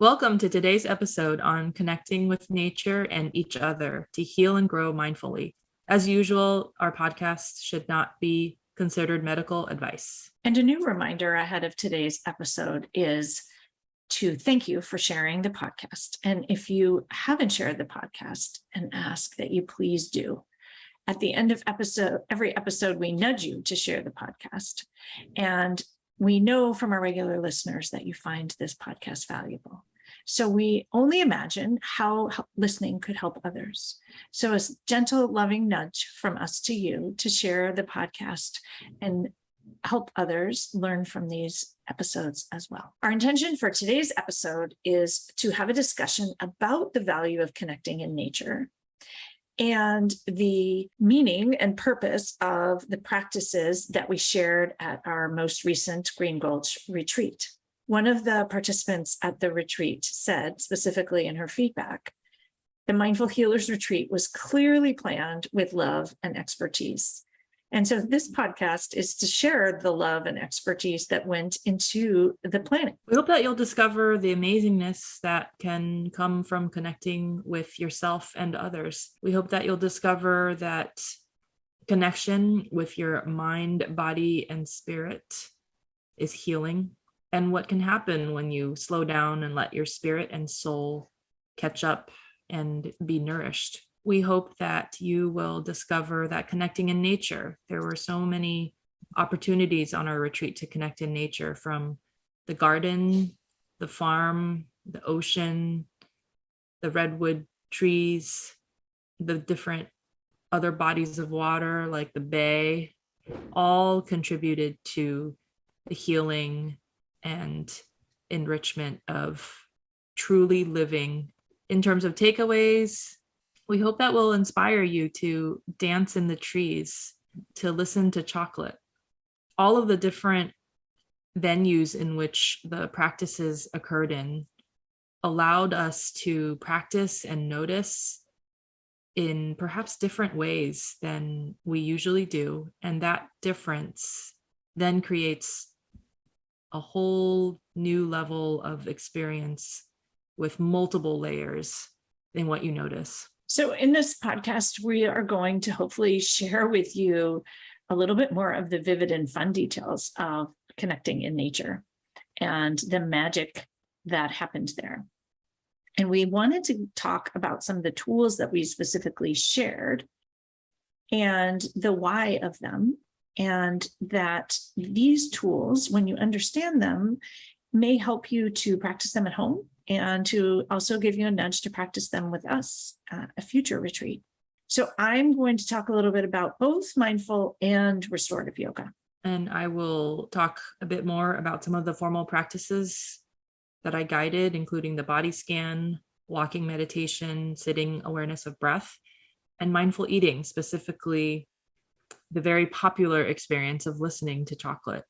Welcome to today's episode on connecting with nature and each other to heal and grow mindfully. As usual, our podcast should not be considered medical advice. And a new reminder ahead of today's episode is to thank you for sharing the podcast. And if you haven't shared the podcast, and ask that you please do. At the end of every episode, we nudge you to share the podcast. And we know from our regular listeners that you find this podcast valuable. So we only imagine how listening could help others. So a gentle, loving nudge from us to you to share the podcast and help others learn from these episodes as well. Our intention for today's episode is to have a discussion about the value of connecting in nature and the meaning and purpose of the practices that we shared at our most recent Green Gulch retreat. One of the participants at the retreat said, specifically in her feedback, the Mindful Healers Retreat was clearly planned with love and expertise. And so this podcast is to share the love and expertise that went into the planning. We hope that you'll discover the amazingness that can come from connecting with yourself and others. We hope that you'll discover that connection with your mind, body, and spirit is healing, and what can happen when you slow down and let your spirit and soul catch up and be nourished. We hope that you will discover that connecting in nature, there were so many opportunities on our retreat to connect in nature, from the garden, the farm, the ocean, the redwood trees, the different other bodies of water like the bay, all contributed to the healing and enrichment of truly living. In terms of takeaways, we hope that will inspire you to dance in the trees, to listen to chocolate. All of the different venues in which the practices occurred in allowed us to practice and notice in perhaps different ways than we usually do. And that difference then creates a whole new level of experience with multiple layers in what you notice. So in this podcast, we are going to hopefully share with you a little bit more of the vivid and fun details of connecting in nature and the magic that happened there. And we wanted to talk about some of the tools that we specifically shared and the why of them, and that these tools, when you understand them, may help you to practice them at home and to also give you a nudge to practice them with us at a future retreat. So I'm going to talk a little bit about both mindful and restorative yoga. And I will talk a bit more about some of the formal practices that I guided, including the body scan, walking meditation, sitting awareness of breath, and mindful eating, specifically the very popular experience of listening to chocolate.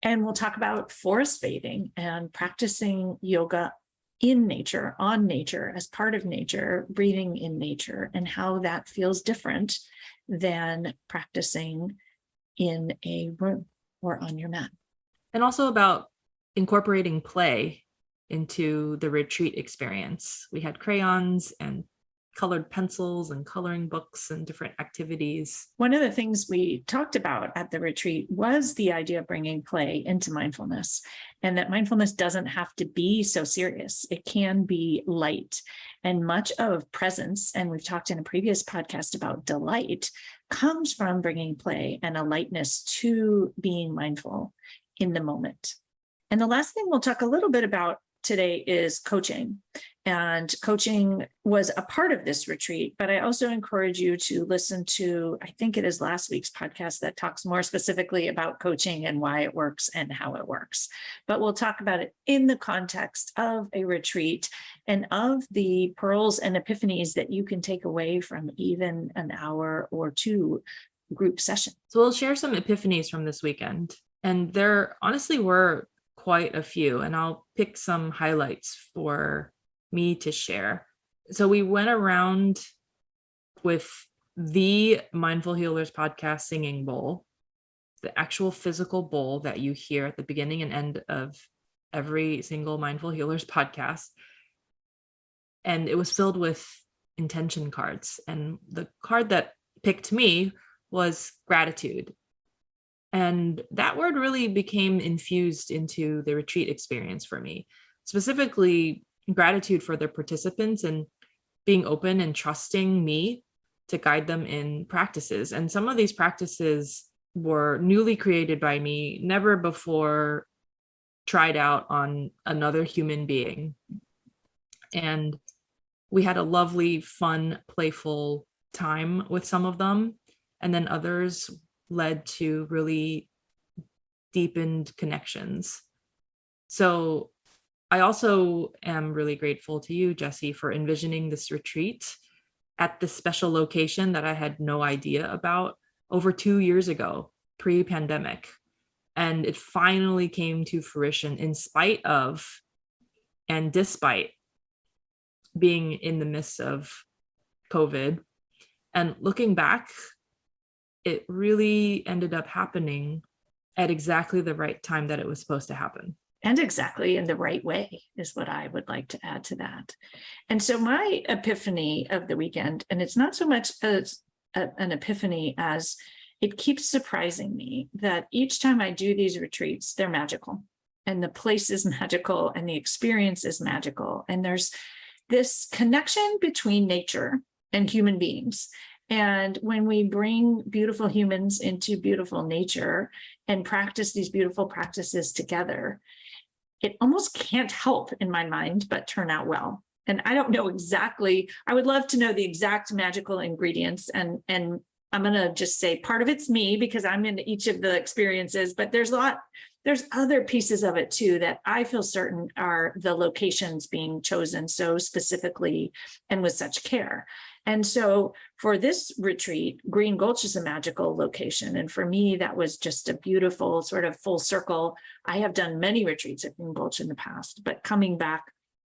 And we'll talk about forest bathing and practicing yoga in nature, on nature, as part of nature, breathing in nature, and how that feels different than practicing in a room or on your mat. And also about incorporating play into the retreat experience. We had crayons and colored pencils and coloring books and different activities. One of the things we talked about at the retreat was the idea of bringing play into mindfulness, and that mindfulness doesn't have to be so serious. It can be light, and much of presence, and we've talked in a previous podcast about delight, comes from bringing play and a lightness to being mindful in the moment. And the last thing we'll talk a little bit about today is coaching. And coaching was a part of this retreat, but I also encourage you to listen to, I think it is last week's podcast that talks more specifically about coaching and why it works and how it works. But we'll talk about it in the context of a retreat and of the pearls and epiphanies that you can take away from even an hour or two group session. So we'll share some epiphanies from this weekend. And there honestly were quite a few, and I'll pick some highlights for me to share. So we went around with the Mindful Healers podcast singing bowl, the actual physical bowl that you hear at the beginning and end of every single Mindful Healers podcast. And it was filled with intention cards. And the card that picked me was gratitude. And that word really became infused into the retreat experience for me, specifically gratitude for the participants and being open and trusting me to guide them in practices. And some of these practices were newly created by me, never before tried out on another human being. And we had a lovely, fun, playful time with some of them. And then others led to really deepened connections. So I also am really grateful to you, Jessie, for envisioning this retreat at this special location that I had no idea about over 2 years ago, pre-pandemic. And it finally came to fruition in spite of and despite being in the midst of COVID. And looking back, it really ended up happening at exactly the right time that it was supposed to happen. And exactly in the right way is what I would like to add to that. And so my epiphany of the weekend, and it's not so much as an epiphany as it keeps surprising me that each time I do these retreats, they're magical. And the place is magical and the experience is magical. And there's this connection between nature and human beings. And when we bring beautiful humans into beautiful nature and practice these beautiful practices together, it almost can't help in my mind but turn out well. And I don't know exactly, I would love to know the exact magical ingredients. And I'm going to just say part of it's me because I'm in each of the experiences, but there's other pieces of it too that I feel certain are the locations being chosen so specifically and with such care. And so for this retreat, Green Gulch is a magical location. And for me, that was just a beautiful sort of full circle. I have done many retreats at Green Gulch in the past, but coming back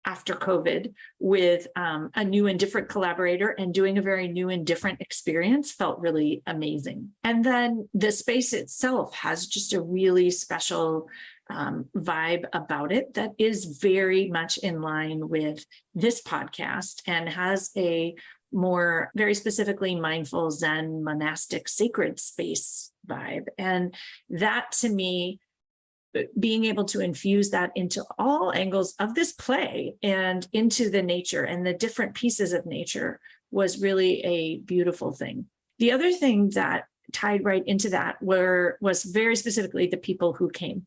after COVID with a new and different collaborator and doing a very new and different experience felt really amazing. And then the space itself has just a really special vibe about it that is very much in line with this podcast and has a more very specifically mindful Zen monastic sacred space vibe. And that to me, being able to infuse that into all angles of this play and into the nature and the different pieces of nature was really a beautiful thing. The other thing that tied right into that was very specifically the people who came.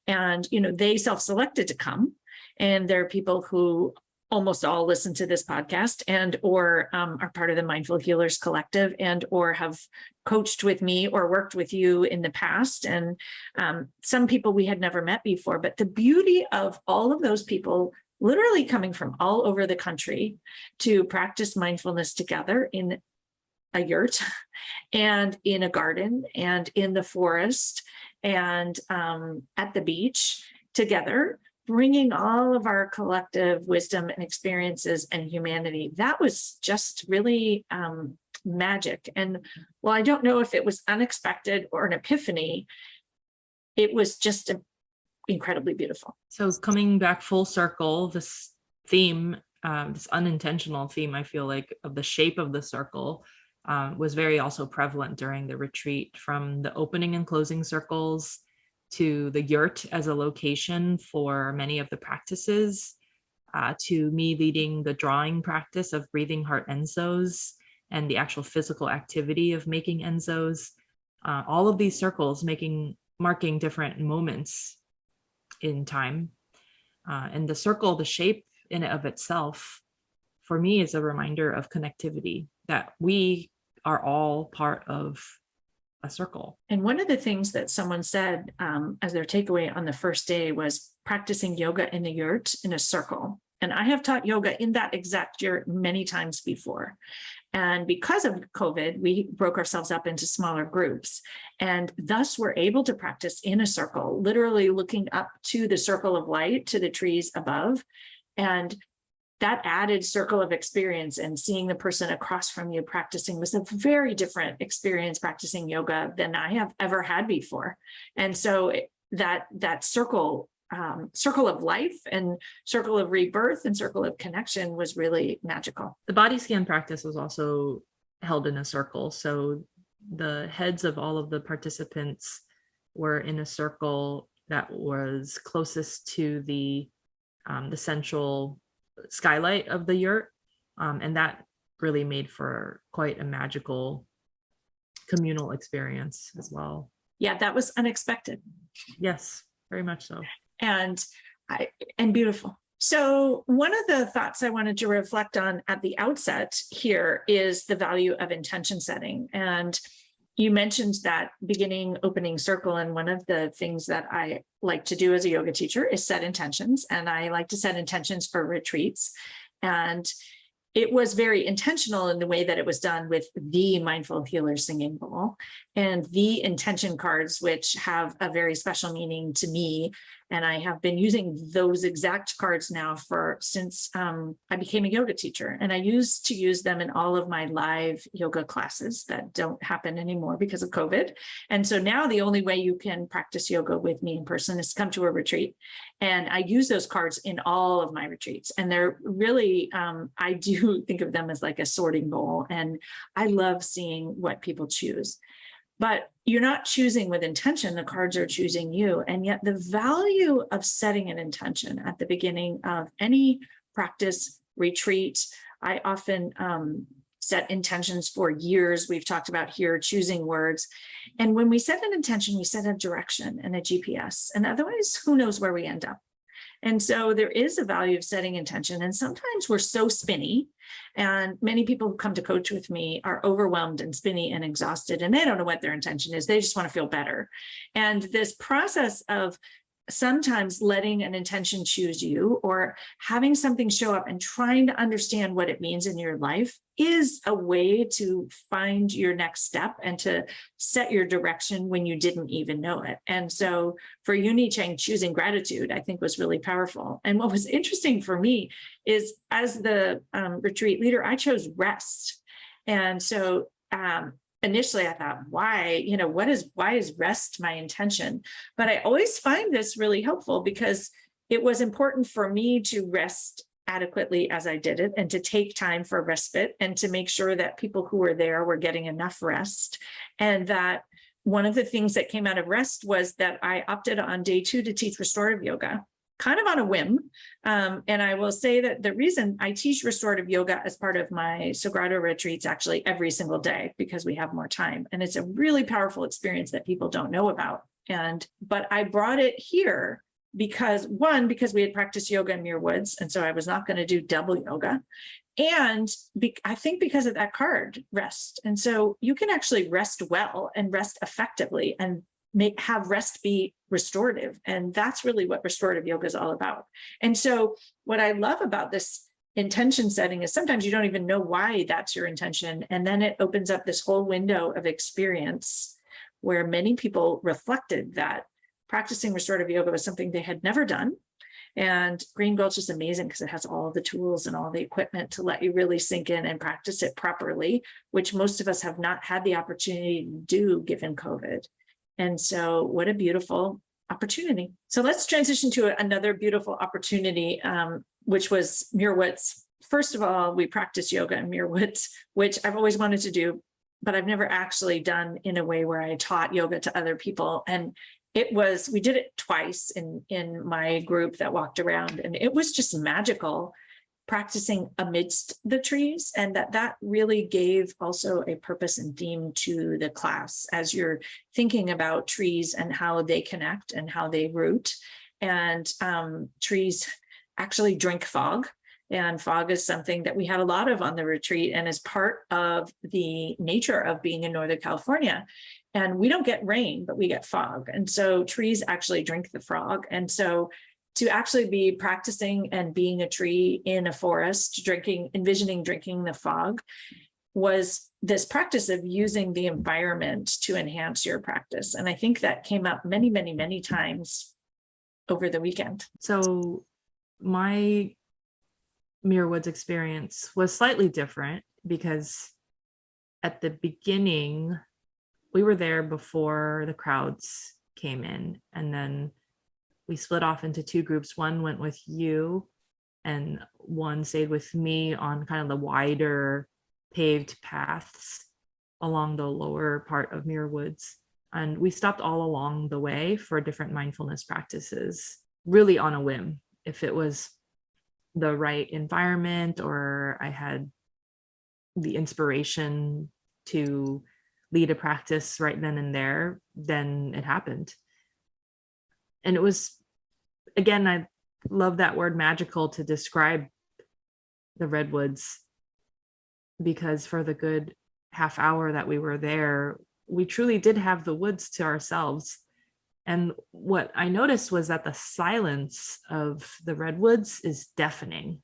And, they self-selected to come. And there are people who almost all listen to this podcast and or are part of the Mindful Healers Collective and or have coached with me or worked with you in the past. And some people we had never met before. But the beauty of all of those people literally coming from all over the country to practice mindfulness together in a yurt and in a garden and in the forest and at the beach together, bringing all of our collective wisdom and experiences and humanity. That was just really magic. And while I don't know if it was unexpected or an epiphany, it was just incredibly beautiful. So coming back full circle, this theme, this unintentional theme, I feel like, of the shape of the circle was very also prevalent during the retreat, from the opening and closing circles to the yurt as a location for many of the practices, to me leading the drawing practice of breathing heart enzos and the actual physical activity of making enzos. All of these circles marking different moments in time. And the circle, the shape in and of itself, for me is a reminder of connectivity, that we are all part of a circle. And one of the things that someone said as their takeaway on the first day was practicing yoga in the yurt in a circle. And I have taught yoga in that exact yurt many times before. And because of COVID, we broke ourselves up into smaller groups. And thus we're able to practice in a circle, literally looking up to the circle of light, to the trees above. And that added circle of experience and seeing the person across from you practicing was a very different experience practicing yoga than I have ever had before. And so that circle circle of life and circle of rebirth and circle of connection was really magical. The body scan practice was also held in a circle. So the heads of all of the participants were in a circle that was closest to the central skylight of the yurt. And that really made for quite a magical communal experience as well. Yeah, that was unexpected. Yes, very much so. And beautiful. So one of the thoughts I wanted to reflect on at the outset here is the value of intention setting. And you mentioned that beginning opening circle. And one of the things that I like to do as a yoga teacher is set intentions. And I like to set intentions for retreats. And it was very intentional in the way that it was done with the Mindful Healer Singing Bowl and the intention cards, which have a very special meaning to me. And I have been using those exact cards now since I became a yoga teacher. And I used to use them in all of my live yoga classes that don't happen anymore because of COVID. And so now the only way you can practice yoga with me in person is to come to a retreat. And I use those cards in all of my retreats. And they're really, I do think of them as like a sorting bowl. And I love seeing what people choose. But you're not choosing with intention, the cards are choosing you. And yet the value of setting an intention at the beginning of any practice retreat, I often set intentions for years. We've talked about here, choosing words. And when we set an intention, we set a direction and a GPS. And otherwise, who knows where we end up? And so there is a value of setting intention. And sometimes we're so spinny. And many people who come to coach with me are overwhelmed and spinny and exhausted, and they don't know what their intention is. They just want to feel better. And this process of sometimes letting an intention choose you or having something show up and trying to understand what it means in your life is a way to find your next step and to set your direction when you didn't even know it. And so for Yuni Chang, choosing gratitude, I think was really powerful. And what was interesting for me is as the retreat leader, I chose rest. And so initially I thought, why is rest my intention? But I always find this really helpful because it was important for me to rest adequately as I did it and to take time for respite and to make sure that people who were there were getting enough rest. And that one of the things that came out of rest was that I opted on day 2 to teach restorative yoga, kind of on a whim. And I will say that the reason I teach restorative yoga as part of my Sagrada retreats actually every single day, because we have more time. And it's a really powerful experience that people don't know about. But I brought it here because we had practiced yoga in Muir Woods. And so I was not going to do double yoga. And I think because of that card, rest. And so you can actually rest well and rest effectively and have rest be restorative. And that's really what restorative yoga is all about. And so what I love about this intention setting is sometimes you don't even know why that's your intention. And then it opens up this whole window of experience where many people reflected that practicing restorative yoga was something they had never done. And Green Gulch is amazing because it has all the tools and all the equipment to let you really sink in and practice it properly, which most of us have not had the opportunity to do given COVID. And so what a beautiful opportunity. So let's transition to another beautiful opportunity, which was Muir Woods. First of all, we practice yoga in Muir Woods, which I've always wanted to do, but I've never actually done in a way where I taught yoga to other people. And we did it twice in my group that walked around, and it was just magical practicing amidst the trees. And that really gave also a purpose and theme to the class as you're thinking about trees and how they connect and how they root. And trees actually drink fog. And fog is something that we had a lot of on the retreat and is part of the nature of being in Northern California. And we don't get rain, but we get fog. And so trees actually drink the fog. And so to actually be practicing and being a tree in a forest, envisioning drinking the fog, was this practice of using the environment to enhance your practice. And I think that came up many, many, many times over the weekend. So my Muir Woods experience was slightly different because at the beginning, we were there before the crowds came in. And then we split off into two groups. One went with you and one stayed with me on kind of the wider paved paths along the lower part of Muir Woods. And we stopped all along the way for different mindfulness practices, really on a whim. If it was the right environment or I had the inspiration to lead a practice right then and there, then it happened. And it was, again, I love that word magical to describe the redwoods, because for the good half hour that we were there, we truly did have the woods to ourselves. And what I noticed was that the silence of the redwoods is deafening.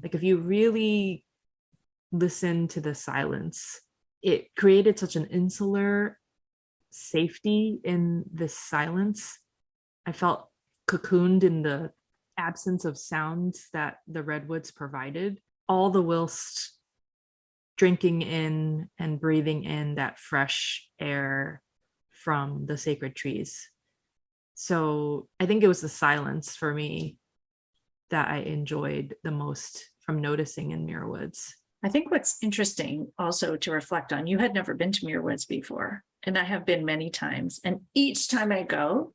Like if you really listen to the silence, it created such an insular safety in this silence. I felt cocooned in the absence of sounds that the redwoods provided, all the whilst drinking in and breathing in that fresh air from the sacred trees. So I think it was the silence for me that I enjoyed the most from noticing in Muir Woods. I think what's interesting also to reflect on, you had never been to Muir Woods before, and I have been many times. And each time I go,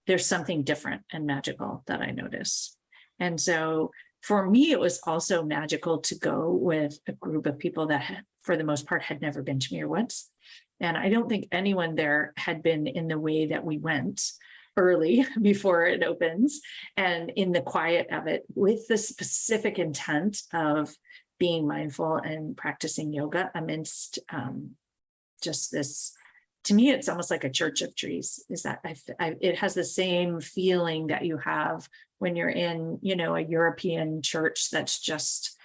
there's something different and magical that I notice. And so for me, it was also magical to go with a group of people that had, for the most part, had never been to Muir Woods. And I don't think anyone there had been in the way that we went early before it opens and in the quiet of it with the specific intent of being mindful and practicing yoga amidst just this. To me, it's almost like a church of trees. Is that it has the same feeling that you have when you're in, a European church that's just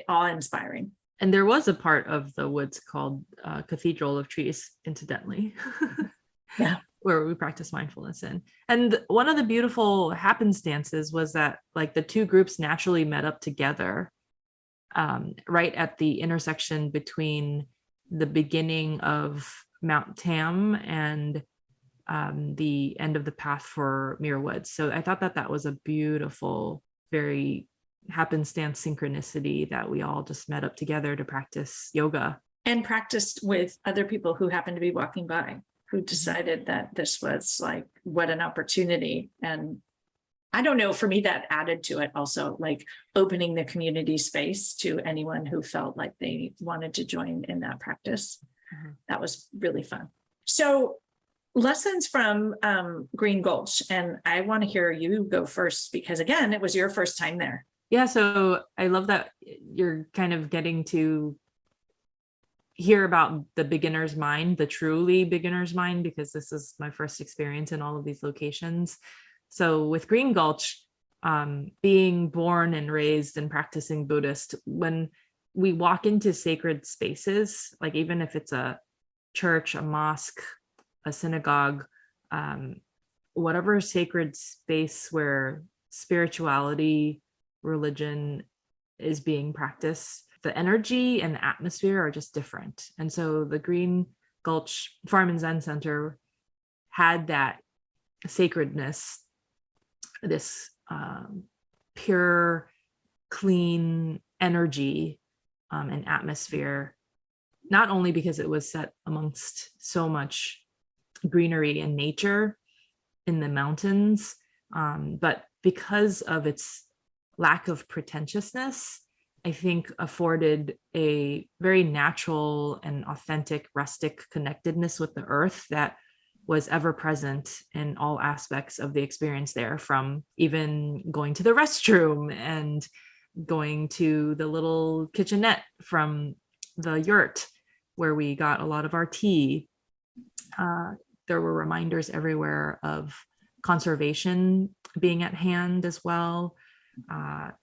awe-inspiring. And there was a part of the woods called Cathedral of Trees, incidentally, yeah, where we practice mindfulness in. And one of the beautiful happenstances was that like the two groups naturally met up together right at the intersection between the beginning of Mount Tam and the end of the path for Muir Woods. So I thought that was a beautiful, very happenstance synchronicity that we all just met up together to practice yoga. And practiced with other people who happened to be walking by, who decided that this was like, what an opportunity. And I don't know, for me, that added to it also, like opening the community space to anyone who felt like they wanted to join in that practice. Mm-hmm. That was really fun. So lessons from Green Gulch, and I want to hear you go first, because again, it was your first time there. Yeah, so I love that you're kind of getting to hear about the beginner's mind, the truly beginner's mind, because this is my first experience in all of these locations. So with Green Gulch, being born and raised and practicing Buddhist, when we walk into sacred spaces, like even if it's a church, a mosque, a synagogue, whatever sacred space where spirituality, religion is being practiced, the energy and the atmosphere are just different. And so the Green Gulch Farm and Zen Center had that sacredness, this pure, clean energy and atmosphere, not only because it was set amongst so much greenery and nature in the mountains, but because of its lack of pretentiousness, I think afforded a very natural and authentic rustic connectedness with the earth that was ever present in all aspects of the experience there, from even going to the restroom and going to the little kitchenette from the Yurt where we got a lot of our tea. There were reminders everywhere of conservation being at hand as well.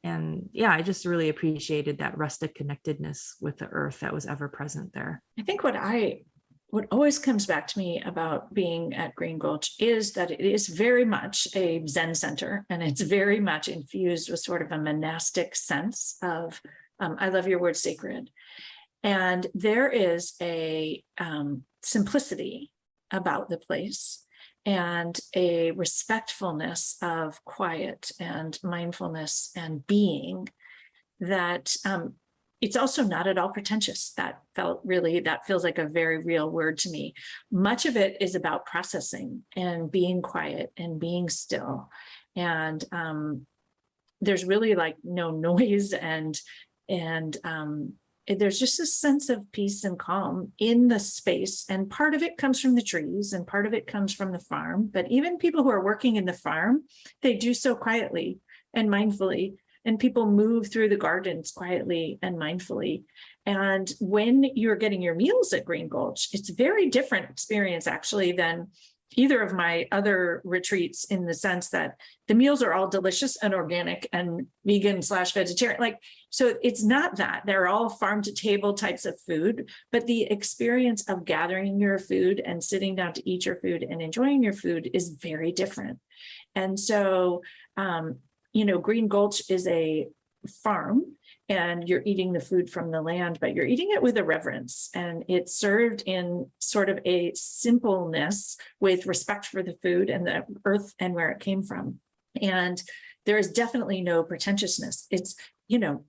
And yeah, I just really appreciated that rustic connectedness with the earth that was ever present there. I think what always comes back to me about being at Green Gulch is that it is very much a Zen center, and it's very much infused with sort of a monastic sense of, I love your word, sacred. And there is a simplicity about the place and a respectfulness of quiet and mindfulness and being that it's also not at all pretentious. That feels like a very real word to me. Much of it is about processing and being quiet and being still. And there's really like no noise, and there's just a sense of peace and calm in the space. And part of it comes from the trees and part of it comes from the farm. But even people who are working in the farm, they do so quietly and mindfully. And people move through the gardens quietly and mindfully. And when you're getting your meals at Green Gulch, it's a very different experience actually than either of my other retreats, in the sense that the meals are all delicious and organic and vegan/vegetarian. Like, so it's not that they're all farm to table types of food, but the experience of gathering your food and sitting down to eat your food and enjoying your food is very different. And so, Green Gulch is a farm, and you're eating the food from the land, but you're eating it with a reverence, and it's served in sort of a simpleness with respect for the food and the earth and where it came from. And there is definitely no pretentiousness. It's,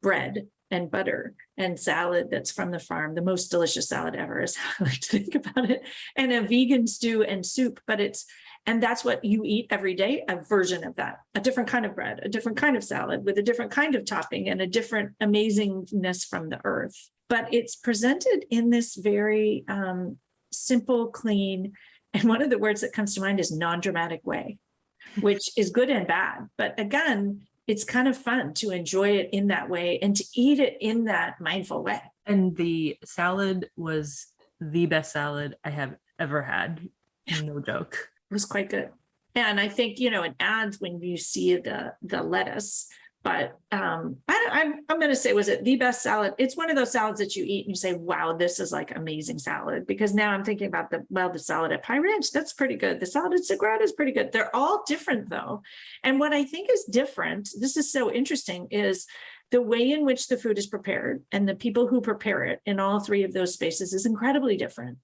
bread and butter and salad that's from the farm, the most delicious salad ever is how I like to think about it, and a vegan stew and soup, and that's what you eat every day, a version of that, a different kind of bread, a different kind of salad with a different kind of topping and a different amazingness from the earth. But it's presented in this very simple, clean, and one of the words that comes to mind is non-dramatic way, which is good and bad. But again, it's kind of fun to enjoy it in that way and to eat it in that mindful way. And the salad was the best salad I have ever had. No joke. It was quite good. And I think, it adds when you see the lettuce, but I'm going to say, was it the best salad? It's one of those salads that you eat and you say, wow, this is like amazing salad. Because now I'm thinking about the salad at Pie Ranch, that's pretty good. The salad at Sagrada is pretty good. They're all different though. And what I think is different, this is so interesting, is the way in which the food is prepared, and the people who prepare it in all three of those spaces is incredibly different.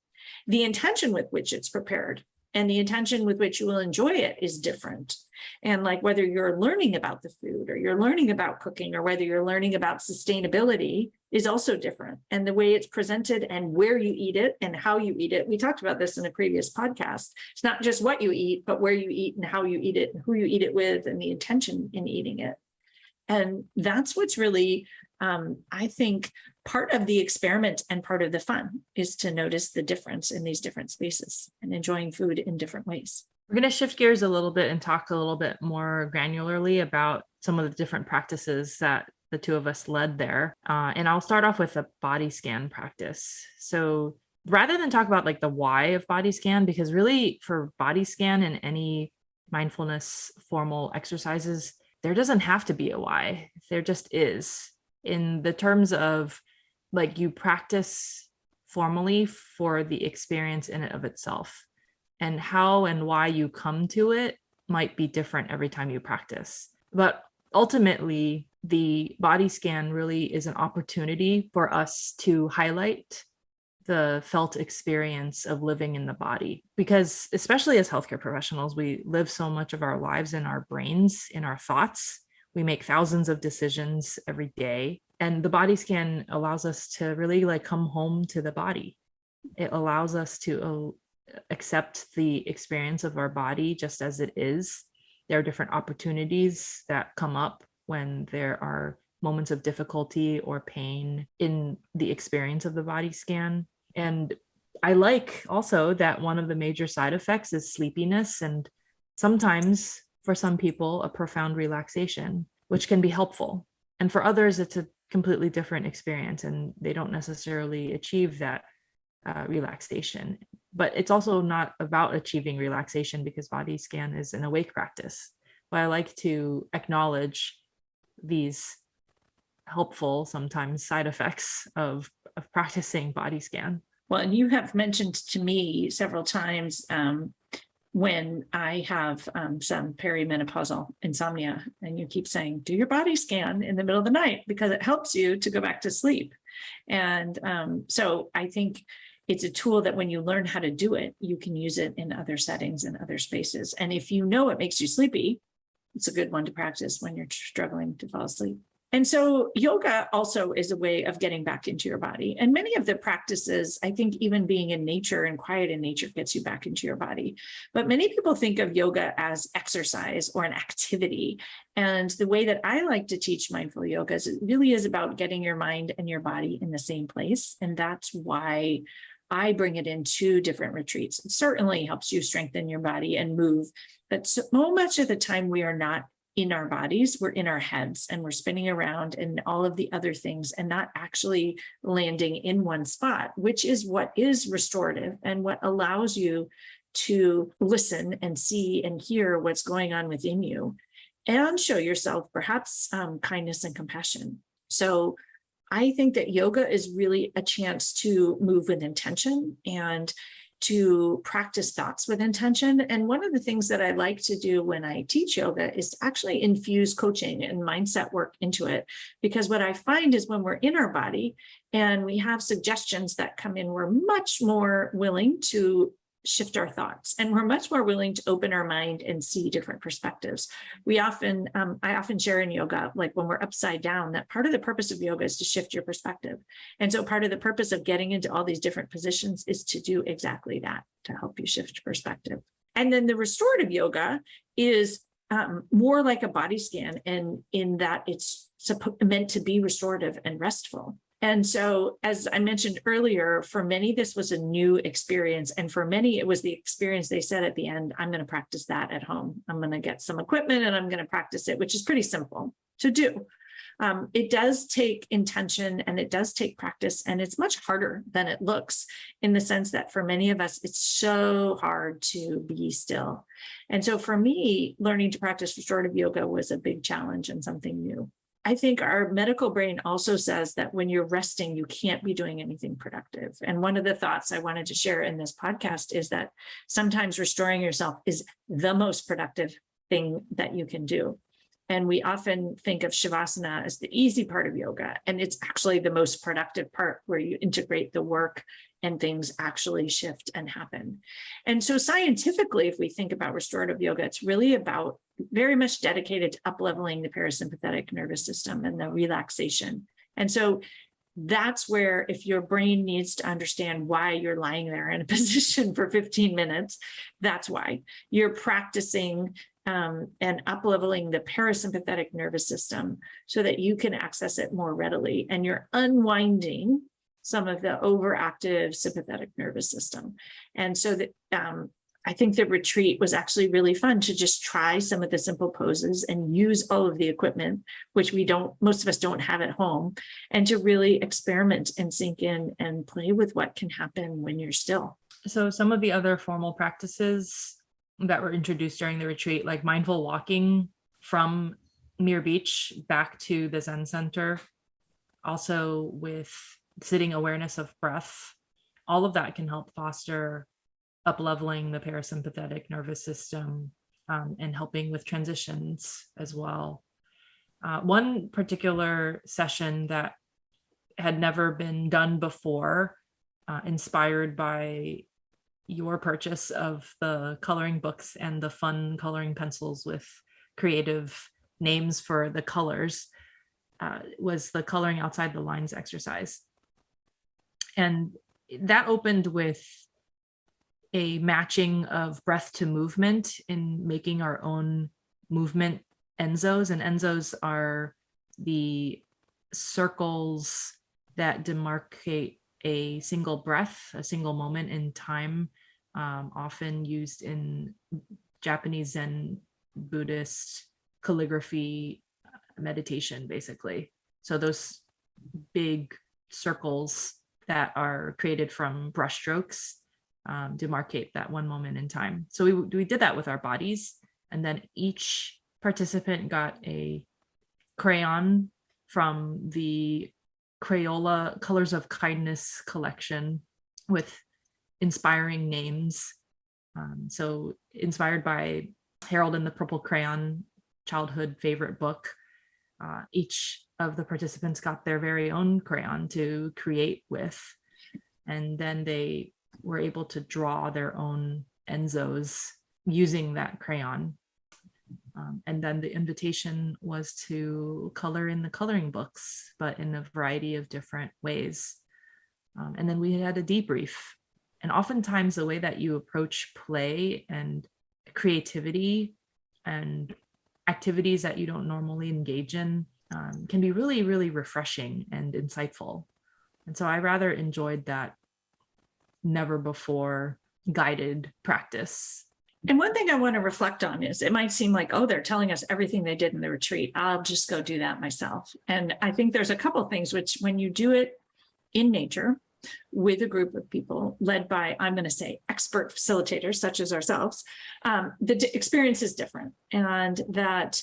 The intention with which it's prepared and the intention with which you will enjoy it is different. And like whether you're learning about the food or you're learning about cooking or whether you're learning about sustainability is also different. And the way it's presented and where you eat it and how you eat it. We talked about this in a previous podcast. It's not just what you eat, but where you eat and how you eat it and who you eat it with and the intention in eating it. And that's what's really, I think, part of the experiment and part of the fun is to notice the difference in these different spaces and enjoying food in different ways. We're going to shift gears a little bit and talk a little bit more granularly about some of the different practices that the two of us led there. And I'll start off with a body scan practice. So rather than talk about like the why of body scan, because really for body scan and any mindfulness formal exercises, there doesn't have to be a why. There just is. In the terms of like you practice formally for the experience in and of itself, and how and why you come to it might be different every time you practice. But ultimately, the body scan really is an opportunity for us to highlight the felt experience of living in the body. Because especially as healthcare professionals, we live so much of our lives in our brains, in our thoughts. We make thousands of decisions every day. And the body scan allows us to really like come home to the body. It allows us to accept the experience of our body just as it is. There are different opportunities that come up when there are moments of difficulty or pain in the experience of the body scan. And I like also that one of the major side effects is sleepiness, and sometimes for some people, a profound relaxation, which can be helpful. And for others, it's a completely different experience and they don't necessarily achieve that relaxation. But it's also not about achieving relaxation because body scan is an awake practice. But I like to acknowledge these helpful, sometimes side effects of practicing body scan. Well, and you have mentioned to me several times when I have some perimenopausal insomnia, and you keep saying, do your body scan in the middle of the night because it helps you to go back to sleep. And so I think it's a tool that when you learn how to do it, you can use it in other settings and other spaces. And if you know it makes you sleepy, it's a good one to practice when you're struggling to fall asleep. And so yoga also is a way of getting back into your body. And many of the practices, I think even being in nature and quiet in nature gets you back into your body. But many people think of yoga as exercise or an activity. And the way that I like to teach mindful yoga is it really is about getting your mind and your body in the same place. And that's why I bring it in 2 different retreats. It certainly helps you strengthen your body and move. But so much of the time we are not in our bodies, we're in our heads and we're spinning around and all of the other things and not actually landing in one spot, which is what is restorative and what allows you to listen and see and hear what's going on within you and show yourself perhaps kindness and compassion. So I think that yoga is really a chance to move with intention and to practice thoughts with intention. And one of the things that I like to do when I teach yoga is to actually infuse coaching and mindset work into it. Because what I find is when we're in our body and we have suggestions that come in, we're much more willing to shift our thoughts and we're much more willing to open our mind and see different perspectives. I often share in yoga, like when we're upside down, that part of the purpose of yoga is to shift your perspective. And so part of the purpose of getting into all these different positions is to do exactly that, to help you shift perspective. And then the restorative yoga is more like a body scan, and in that it's meant to be restorative and restful. And so, as I mentioned earlier, for many, this was a new experience. And for many, it was the experience they said at the end, I'm going to practice that at home. I'm going to get some equipment and I'm going to practice it, which is pretty simple to do. It does take intention and it does take practice, and it's much harder than it looks in the sense that for many of us, it's so hard to be still. And so for me, learning to practice restorative yoga was a big challenge and something new. I think our medical brain also says that when you're resting, you can't be doing anything productive. And one of the thoughts I wanted to share in this podcast is that sometimes restoring yourself is the most productive thing that you can do. And we often think of Shavasana as the easy part of yoga, and it's actually the most productive part where you integrate the work and things actually shift and happen. And so scientifically, if we think about restorative yoga, it's really about very much dedicated to up-leveling the parasympathetic nervous system and the relaxation. And so that's where, if your brain needs to understand why you're lying there in a position for 15 minutes, that's why you're practicing and up-leveling the parasympathetic nervous system so that you can access it more readily. And you're unwinding some of the overactive sympathetic nervous system. And so that I think the retreat was actually really fun to just try some of the simple poses and use all of the equipment, which most of us don't have at home, and to really experiment and sink in and play with what can happen when you're still. So some of the other formal practices that were introduced during the retreat, like mindful walking from Muir Beach back to the Zen Center, also with sitting awareness of breath, all of that can help foster up-leveling the parasympathetic nervous system and helping with transitions as well. One particular session that had never been done before, inspired by your purchase of the coloring books and the fun coloring pencils with creative names for the colors, was the coloring outside the lines exercise. And that opened with a matching of breath to movement in making our own movement enzos. And enzos are the circles that demarcate a single breath, a single moment in time, often used in Japanese Zen Buddhist calligraphy meditation, basically. So those big circles that are created from brushstrokes demarcate that one moment in time. So we did that with our bodies, and then each participant got a crayon from the Crayola Colors of Kindness collection with inspiring names. So inspired by Harold and the Purple Crayon, childhood favorite book, each of the participants got their very own crayon to create with. And then they were able to draw their own Enzos using that crayon. And then the invitation was to color in the coloring books, but in a variety of different ways. And then we had a debrief. And oftentimes the way that you approach play and creativity and activities that you don't normally engage in can be really, really refreshing and insightful. And so I rather enjoyed that never before guided practice. And one thing I want to reflect on is it might seem like, oh, they're telling us everything they did in the retreat. I'll just go do that myself. And I think there's a couple of things which, when you do it in nature with a group of people led by, I'm going to say, expert facilitators such as ourselves, the experience is different, and that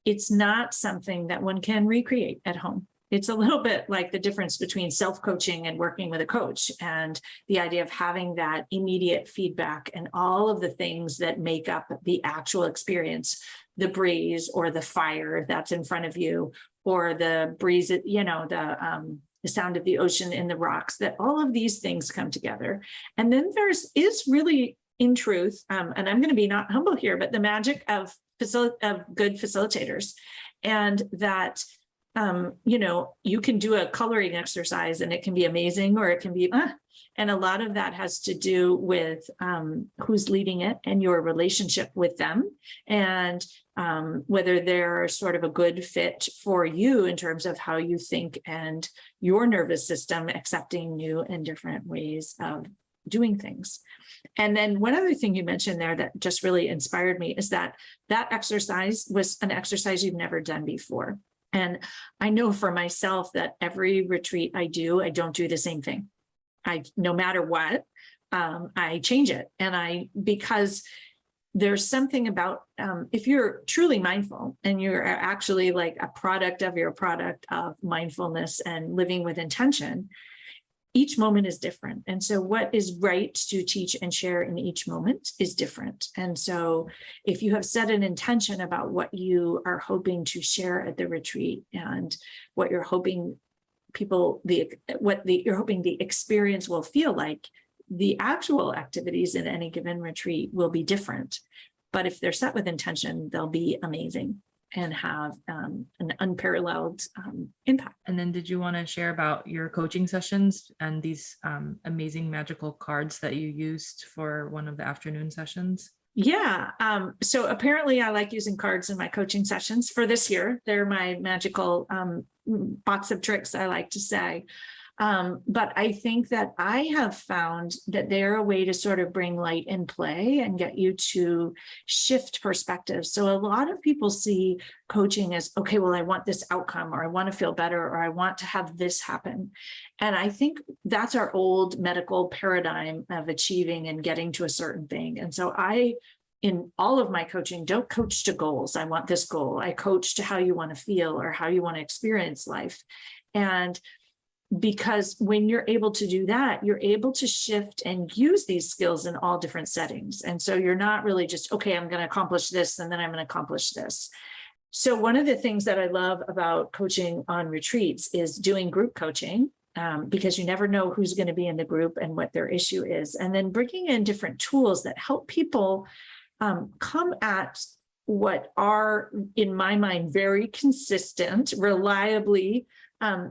it's not something that one can recreate at home. It's a little bit like the difference between self-coaching and working with a coach, and the idea of having that immediate feedback and all of the things that make up the actual experience, the breeze or the fire that's in front of you, or the breeze, the sound of the ocean in the rocks, that all of these things come together. And then is really, in truth, and I'm going to be not humble here, but the magic of good facilitators, and that you can do a coloring exercise and it can be amazing, or it can be, and a lot of that has to do with who's leading it and your relationship with them, and whether they're sort of a good fit for you in terms of how you think and your nervous system accepting new and different ways of doing things. And then one other thing you mentioned there that just really inspired me is that exercise was an exercise you've never done before. And I know for myself that every retreat I don't do the same thing. No matter what, I change it. And because there's something about, if you're truly mindful and you're actually like a product of mindfulness and living with intention, each moment is different. And so what is right to teach and share in each moment is different. And so if you have set an intention about what you are hoping to share at the retreat, and what you're hoping you're hoping the experience will feel like, the actual activities in any given retreat will be different. But if they're set with intention, they'll be amazing and have an unparalleled impact. And then did you want to share about your coaching sessions and these amazing magical cards that you used for one of the afternoon sessions? Yeah. So apparently I like using cards in my coaching sessions for this year. They're my magical box of tricks, I like to say. But I think that I have found that they're a way to sort of bring light and play and get you to shift perspectives. So a lot of people see coaching as, okay, well, I want this outcome, or I want to feel better, or I want to have this happen. And I think that's our old medical paradigm of achieving and getting to a certain thing. And so in all of my coaching, don't coach to goals. I want this goal. I coach to how you want to feel or how you want to experience life. And because when you're able to do that, you're able to shift and use these skills in all different settings. And so you're not really just, okay, I'm going to accomplish this, and then I'm going to accomplish this. So one of the things that I love about coaching on retreats is doing group coaching, because you never know who's going to be in the group and what their issue is. And then bringing in different tools that help people come at what are, in my mind, very consistent, reliably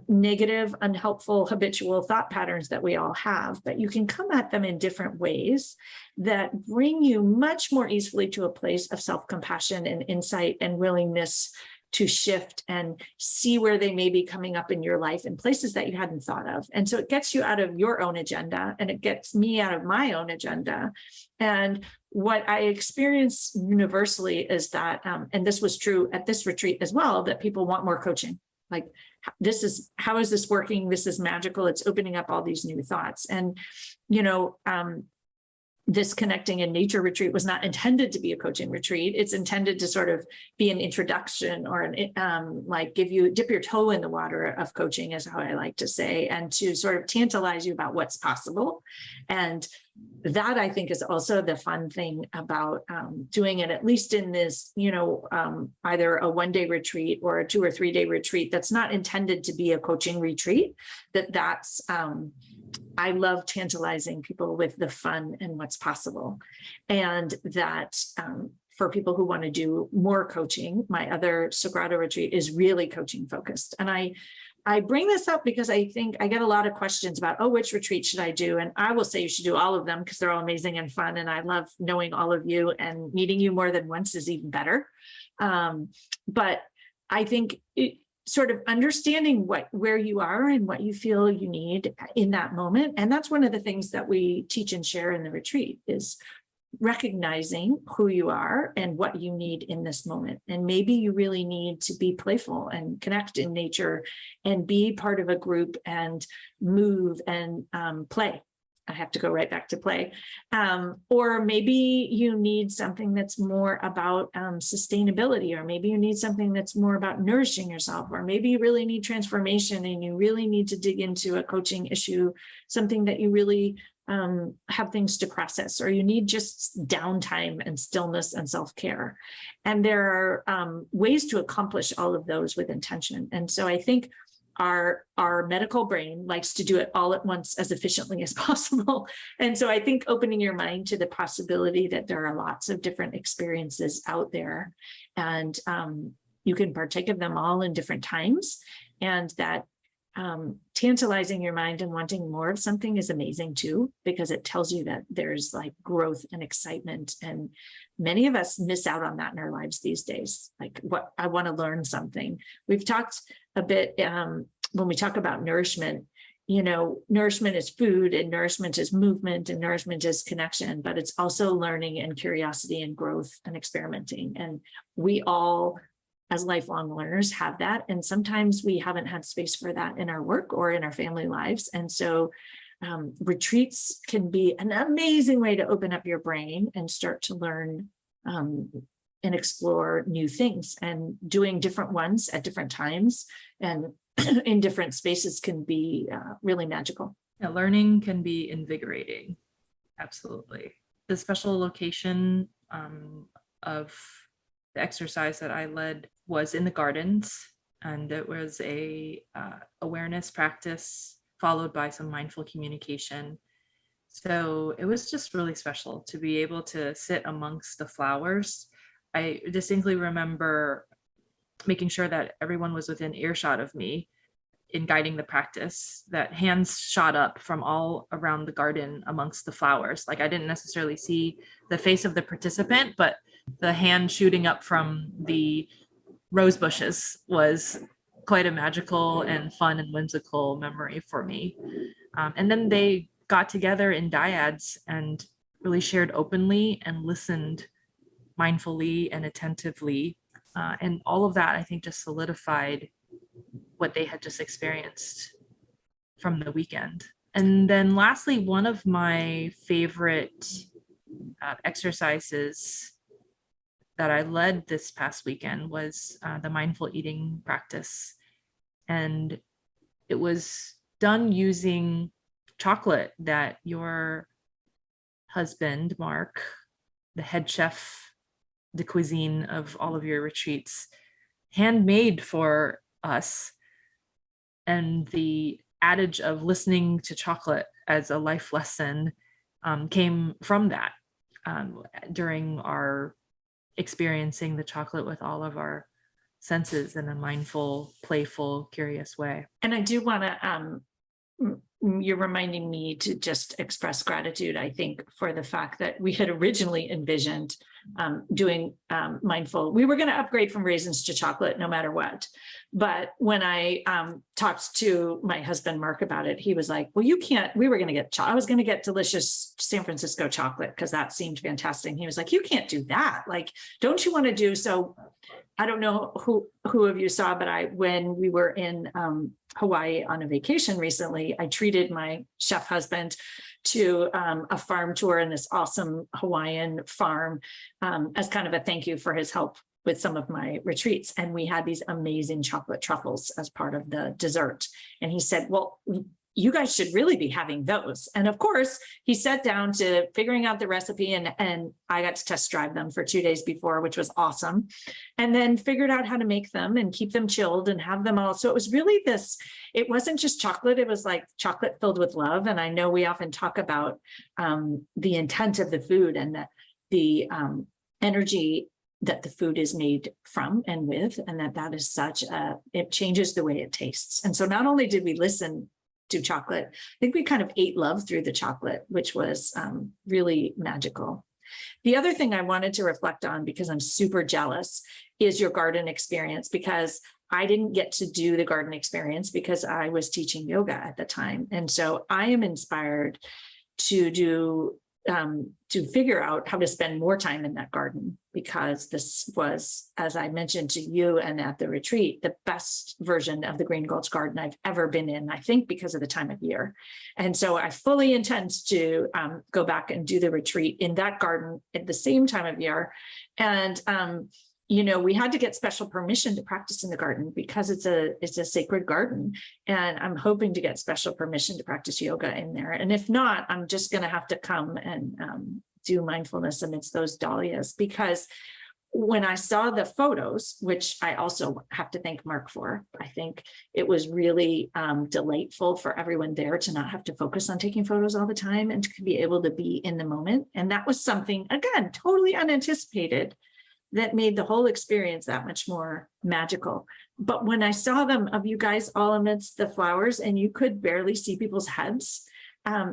negative, unhelpful, habitual thought patterns that we all have, but you can come at them in different ways that bring you much more easily to a place of self-compassion and insight and willingness to shift and see where they may be coming up in your life in places that you hadn't thought of. And so it gets you out of your own agenda, and it gets me out of my own agenda. And what I experience universally is that, and this was true at this retreat as well, that people want more coaching. Like, how is this working? This is magical. It's opening up all these new thoughts. And, this connecting in nature retreat was not intended to be a coaching retreat. It's intended to sort of be an introduction, or like dip your toe in the water of coaching, is how I like to say, and to sort of tantalize you about what's possible. And that, I think, is also the fun thing about doing it, at least in this, either a 1-day retreat or a 2 or 3 day retreat that's not intended to be a coaching retreat, that's I love tantalizing people with the fun and what's possible. And that for people who want to do more coaching, my other Sagrada retreat is really coaching focused. And I bring this up because I think I get a lot of questions about, oh, which retreat should I do? And I will say you should do all of them because they're all amazing and fun. And I love knowing all of you, and meeting you more than once is even better. But I think sort of understanding where you are and what you feel you need in that moment. And that's one of the things that we teach and share in the retreat, is recognizing who you are and what you need in this moment. And maybe you really need to be playful and connect in nature and be part of a group and move and play. I have to go right back to play. Or maybe you need something that's more about sustainability, or maybe you need something that's more about nourishing yourself, or maybe you really need transformation and you really need to dig into a coaching issue, something that you really have things to process, or you need just downtime and stillness and self-care. And there are ways to accomplish all of those with intention. And so I think our medical brain likes to do it all at once as efficiently as possible. And so I think opening your mind to the possibility that there are lots of different experiences out there, and you can partake of them all in different times, and that tantalizing your mind and wanting more of something is amazing too, because it tells you that there's like growth and excitement. And many of us miss out on that in our lives these days. Like, what I want to learn something. We've talked a bit when we talk about nourishment, nourishment is food, and nourishment is movement, and nourishment is connection, but it's also learning and curiosity and growth and experimenting. And we all, as lifelong learners, have that. And sometimes we haven't had space for that in our work or in our family lives. And so retreats can be an amazing way to open up your brain and start to learn and explore new things. And doing different ones at different times and in different spaces can be really magical. Yeah, learning can be invigorating. Absolutely. The special location of the exercise that I led was in the gardens, and it was a awareness practice followed by some mindful communication. So it was just really special to be able to sit amongst the flowers. I distinctly remember making sure that everyone was within earshot of me in guiding the practice, that hands shot up from all around the garden amongst the flowers. Like, I didn't necessarily see the face of the participant, but the hand shooting up from the rose bushes was quite a magical and fun and whimsical memory for me. And then they got together in dyads and really shared openly and listened mindfully and attentively. And all of that, I think, just solidified what they had just experienced from the weekend. And then lastly, one of my favorite exercises that I led this past weekend was the mindful eating practice. And it was done using chocolate that your husband, Mark, the head chef de cuisine of all of your retreats, handmade for us. And the adage of listening to chocolate as a life lesson came from that during our experiencing the chocolate with all of our senses in a mindful, playful, curious way. And I do want to, you're reminding me to just express gratitude, I think, for the fact that we had originally envisioned doing mindful. We were going to upgrade from raisins to chocolate no matter what. But when I talked to my husband, Mark, about it, he was like, well, you can't, we were going to get, I was going to get delicious San Francisco chocolate because that seemed fantastic. And he was like, you can't do that. Like, don't you want to do so? I don't know who of you saw, but when we were in Hawaii on a vacation recently, I treated my chef husband to a farm tour in this awesome Hawaiian farm as kind of a thank you for his help with some of my retreats. And we had these amazing chocolate truffles as part of the dessert. And he said, well, you guys should really be having those. And of course, he sat down to figuring out the recipe, and I got to test drive them for 2 days before, which was awesome. And then figured out how to make them and keep them chilled and have them all. So it was really this, it wasn't just chocolate, it was like chocolate filled with love. And I know we often talk about the intent of the food and the energy that the food is made from and with, and that is it changes the way it tastes. And so not only did we listen to chocolate, I think we kind of ate love through the chocolate, which was really magical. The other thing I wanted to reflect on, because I'm super jealous, is your garden experience, because I didn't get to do the garden experience because I was teaching yoga at the time. And so I am inspired to figure out how to spend more time in that garden, because this was, as I mentioned to you and at the retreat, the best version of the Green Gulch garden I've ever been in, I think because of the time of year. And so I fully intend to go back and do the retreat in that garden at the same time of year. And we had to get special permission to practice in the garden because it's a sacred garden. And I'm hoping to get special permission to practice yoga in there. And if not, I'm just going to have to come and do mindfulness amidst those dahlias, because when I saw the photos, which I also have to thank Mark for, I think it was really delightful for everyone there to not have to focus on taking photos all the time and to be able to be in the moment. And that was something, again, totally unanticipated, that made the whole experience that much more magical. But when I saw them of you guys all amidst the flowers and you could barely see people's heads,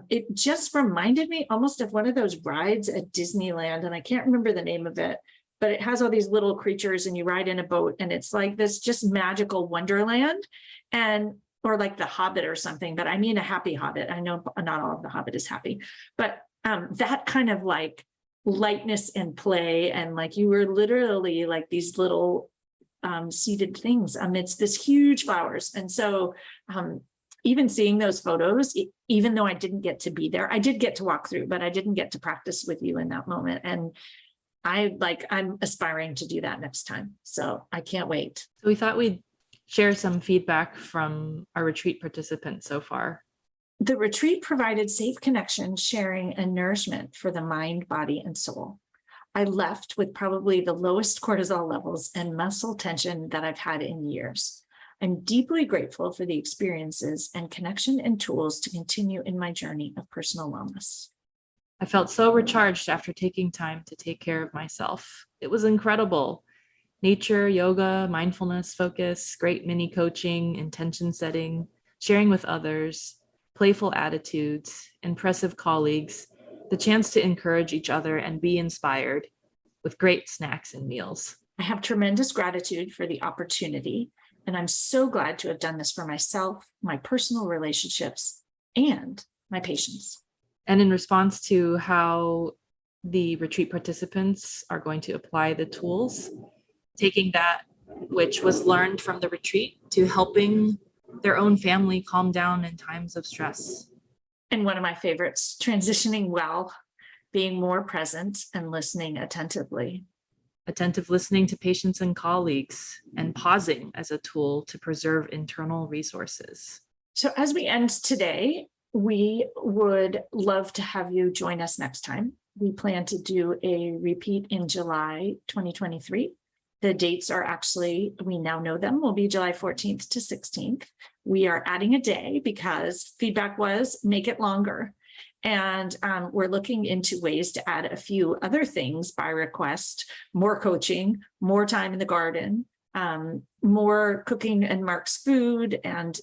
it just reminded me almost of one of those rides at Disneyland, and I can't remember the name of it, but it has all these little creatures and you ride in a boat and it's like this just magical wonderland, or like the Hobbit or something, but I mean a happy Hobbit. I know not all of the Hobbit is happy, but that kind of like lightness and play, and like you were literally like these little seated things amidst this huge flowers. And so even seeing those photos, even though I didn't get to be there, I did get to walk through, but I didn't get to practice with you in that moment. And I'm aspiring to do that next time. So I can't wait. So we thought we'd share some feedback from our retreat participants so far. The retreat provided safe connection, sharing, and nourishment for the mind, body, and soul. I left with probably the lowest cortisol levels and muscle tension that I've had in years. I'm deeply grateful for the experiences and connection and tools to continue in my journey of personal wellness. I felt so recharged after taking time to take care of myself. It was incredible. Nature, yoga, mindfulness, focus, great mini coaching, intention setting, sharing with others, playful attitudes, impressive colleagues, the chance to encourage each other and be inspired with great snacks and meals. I have tremendous gratitude for the opportunity, and I'm so glad to have done this for myself, my personal relationships, and my patients. And in response to how the retreat participants are going to apply the tools, taking that which was learned from the retreat to helping their own family calm down in times of stress. And one of my favorites, transitioning well, being more present and listening attentively. Attentive listening to patients and colleagues, and pausing as a tool to preserve internal resources. So as we end today, we would love to have you join us next time. We plan to do a repeat in July 2023. The dates are actually, we now know them, will be July 14th to 16th. We are adding a day because feedback was make it longer. And we're looking into ways to add a few other things by request, more coaching, more time in the garden, more cooking and Mark's food, and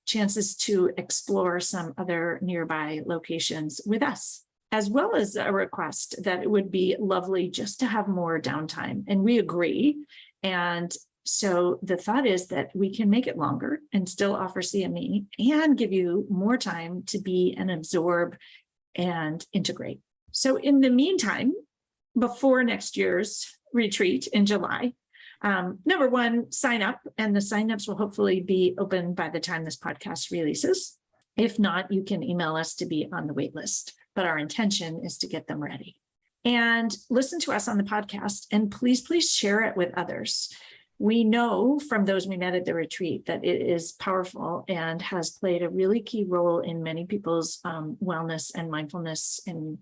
chances to explore some other nearby locations with us, as well as a request that it would be lovely just to have more downtime. And we agree. And so the thought is that we can make it longer and still offer CME and give you more time to be and absorb and integrate. So in the meantime, before next year's retreat in July, number one, sign up, and the signups will hopefully be open by the time this podcast releases. If not, you can email us to be on the wait list, but our intention is to get them ready. And listen to us on the podcast, and please share it with others. We know from those we met at the retreat that it is powerful and has played a really key role in many people's wellness and mindfulness and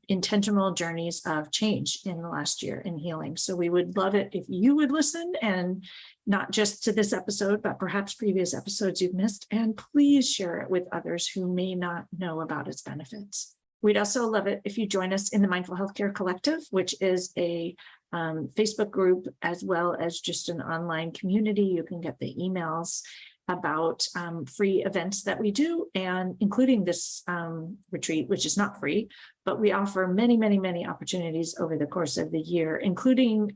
intentional journeys of change in the last year in healing. So we would love it if you would listen, and not just to this episode, but perhaps previous episodes you've missed, and please share it with others who may not know about its benefits. We'd also love it if you join us in the Mindful Healthcare Collective, which is a Facebook group, as well as just an online community. You can get the emails about free events that we do, and including this retreat, which is not free, but we offer many, many, many opportunities over the course of the year, including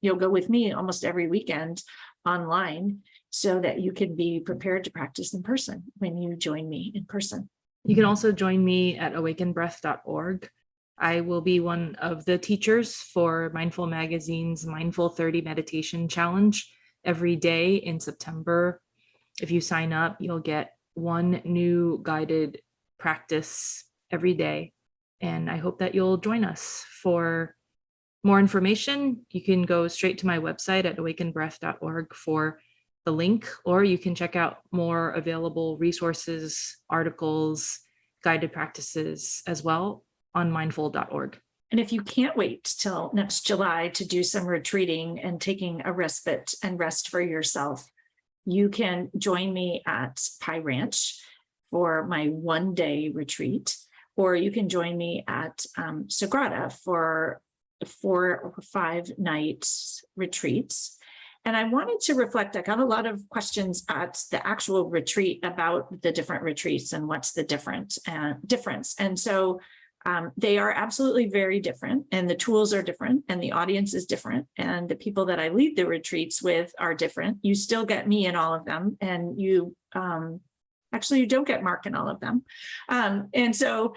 yoga with me almost every weekend online, so that you can be prepared to practice in person when you join me in person. You can also join me at awakenbreath.org. I will be one of the teachers for Mindful Magazine's Mindful 30 Meditation Challenge every day in September. If you sign up, you'll get one new guided practice every day. And I hope that you'll join us. For more information, you can go straight to my website at awakenbreath.org for the link, or you can check out more available resources, articles, guided practices as well on mindful.org. And if you can't wait till next July to do some retreating and taking a respite and rest for yourself, you can join me at Pie Ranch for my one-day retreat, or you can join me at Sagrada for 4 or 5 nights retreats. And I wanted to reflect, I got a lot of questions at the actual retreat about the different retreats and what's the difference. And so they are absolutely very different, and the tools are different, and the audience is different, and the people that I lead the retreats with are different. You still get me in all of them, and you actually you don't get Mark in all of them. And so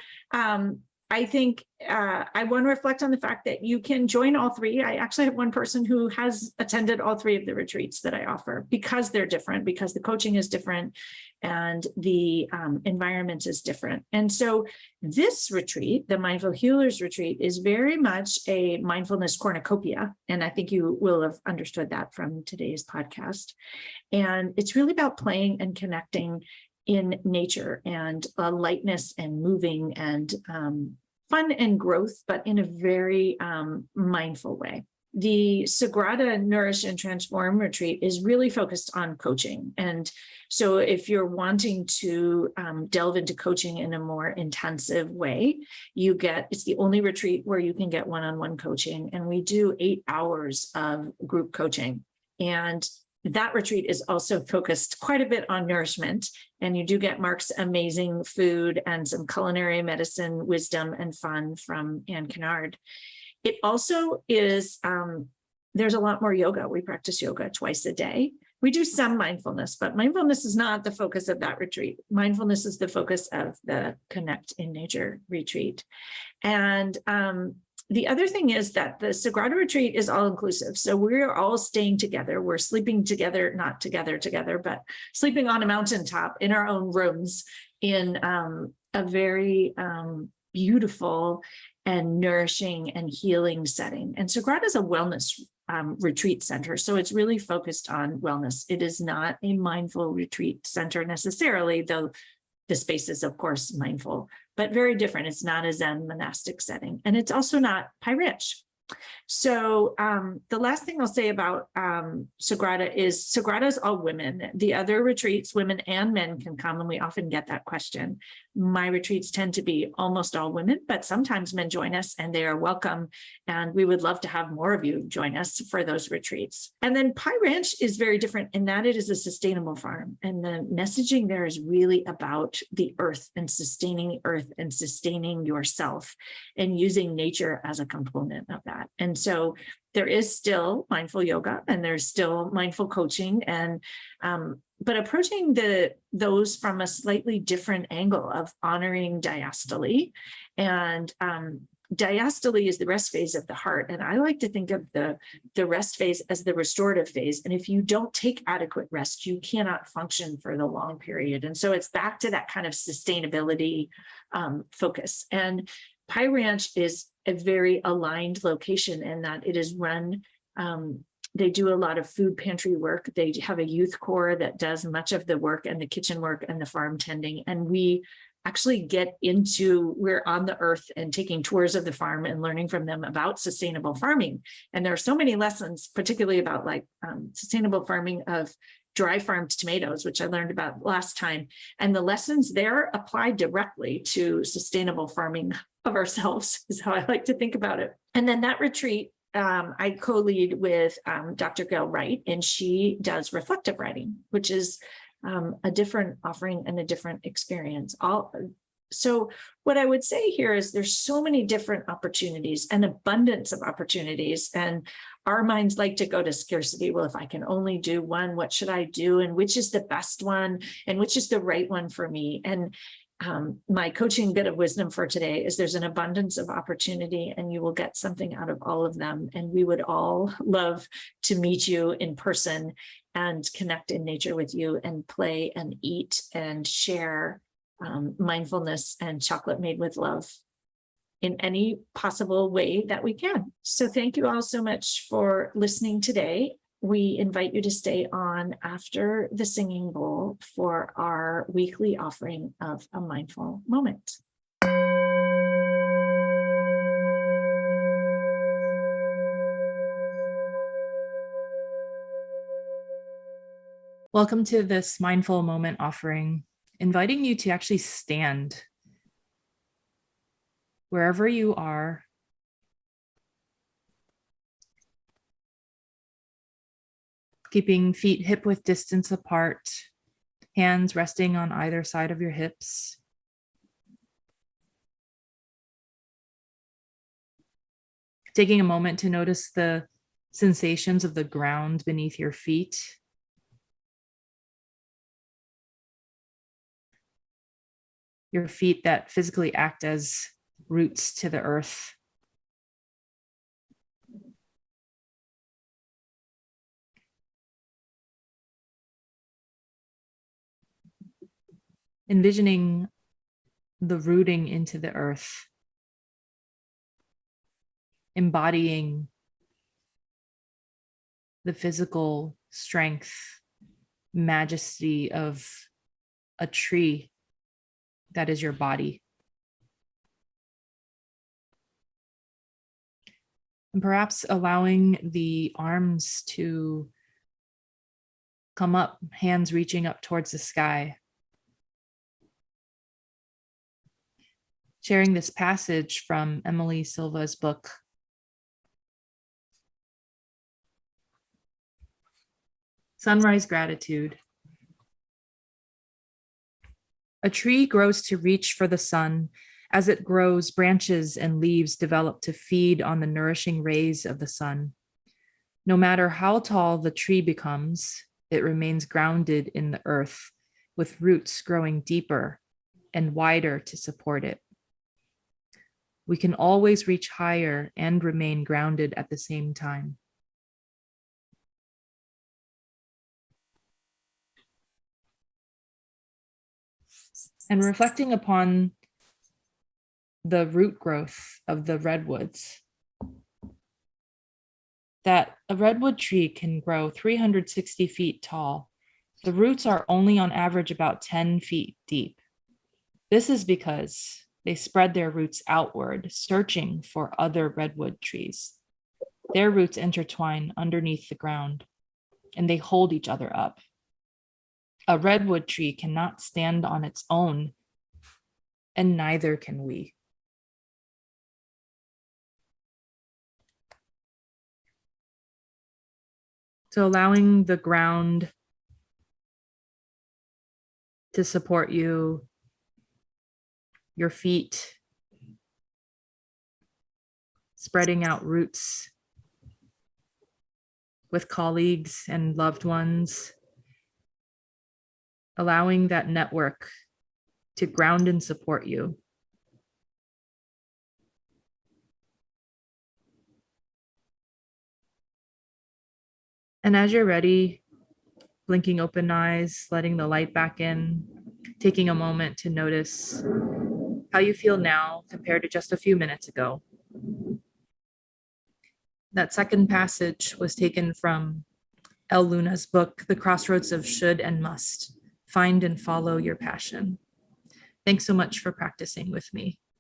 I think I want to reflect on the fact that you can join all 3. I actually have one person who has attended all 3 of the retreats that I offer, because they're different, because the coaching is different and the environment is different. And so this retreat, the Mindful Healers Retreat, is very much a mindfulness cornucopia. And I think you will have understood that from today's podcast. And it's really about playing and connecting in nature, and lightness and moving and fun and growth, but in a very mindful way. The Sagrada Nourish and Transform retreat is really focused on coaching. And so if you're wanting to delve into coaching in a more intensive way, it's the only retreat where you can get one-on-one coaching. And we do 8 hours of group coaching. And that retreat is also focused quite a bit on nourishment, and you do get Mark's amazing food and some culinary medicine, wisdom, and fun from Anne Kennard. It also is, there's a lot more yoga. We practice yoga twice a day. We do some mindfulness, but mindfulness is not the focus of that retreat. Mindfulness is the focus of the Connect in Nature retreat. And the other thing is that the Sagrada retreat is all inclusive. So we're all staying together. We're sleeping together, not together, but sleeping on a mountaintop in our own rooms in a very beautiful and nourishing and healing setting. And Sagrada is a wellness retreat center. So it's really focused on wellness. It is not a mindful retreat center necessarily, though the space is, of course, mindful, but very different. It's not a Zen monastic setting, and it's also not Pie Ranch. So the last thing I'll say about Sagrada is all women. The other retreats, women and men can come, and we often get that question. My retreats tend to be almost all women, but sometimes men join us, and they are welcome. And we would love to have more of you join us for those retreats. And then Pie Ranch is very different in that it is a sustainable farm. And the messaging there is really about the earth and sustaining earth and sustaining yourself and using nature as a component of that. And so there is still mindful yoga, and there's still mindful coaching, and but approaching those from a slightly different angle of honoring diastole. And diastole is the rest phase of the heart. And I like to think of the rest phase as the restorative phase. And if you don't take adequate rest, you cannot function for the long period. And so it's back to that kind of sustainability focus. And Pie Ranch is a very aligned location in that it is run they do a lot of food pantry work. They have a youth corps that does much of the work and the kitchen work and the farm tending. And we actually we're on the earth and taking tours of the farm and learning from them about sustainable farming. And there are so many lessons, particularly about like sustainable farming of dry farmed tomatoes, which I learned about last time. And the lessons there apply directly to sustainable farming of ourselves, is how I like to think about it. And then that retreat, I co-lead with Dr. Gail Wright, and she does reflective writing, which is a different offering and a different experience. So what I would say here is there's so many different opportunities, an abundance of opportunities, and our minds like to go to scarcity. Well, if I can only do one, what should I do? And which is the best one? And which is the right one for me? And my coaching bit of wisdom for today is there's an abundance of opportunity, and you will get something out of all of them. And we would all love to meet you in person and connect in nature with you and play and eat and share mindfulness and chocolate made with love in any possible way that we can. So thank you all so much for listening today. We invite you to stay on after the singing bowl for our weekly offering of a mindful moment. Welcome to this mindful moment offering, inviting you to actually stand wherever you are. Keeping feet hip-width distance apart, hands resting on either side of your hips. Taking a moment to notice the sensations of the ground beneath your feet. Your feet that physically act as roots to the earth. Envisioning the rooting into the earth, embodying the physical strength, majesty of a tree that is your body. And perhaps allowing the arms to come up, hands reaching up towards the sky. Sharing this passage from Emily Silva's book, Sunrise Gratitude. A tree grows to reach for the sun. As it grows, branches and leaves develop to feed on the nourishing rays of the sun. No matter how tall the tree becomes, it remains grounded in the earth, with roots growing deeper and wider to support it. We can always reach higher and remain grounded at the same time. And reflecting upon the root growth of the redwoods, that a redwood tree can grow 360 feet tall. The roots are only on average about 10 feet deep. This is because they spread their roots outward, searching for other redwood trees. Their roots intertwine underneath the ground, and they hold each other up. A redwood tree cannot stand on its own, and neither can we. So allowing the ground to support you, your feet spreading out roots with colleagues and loved ones, allowing that network to ground and support you. And as you're ready, blinking open eyes, letting the light back in, taking a moment to notice how you feel now compared to just a few minutes ago. That second passage was taken from El Luna's book, The Crossroads of Should and Must. Find and follow your passion. Thanks so much for practicing with me.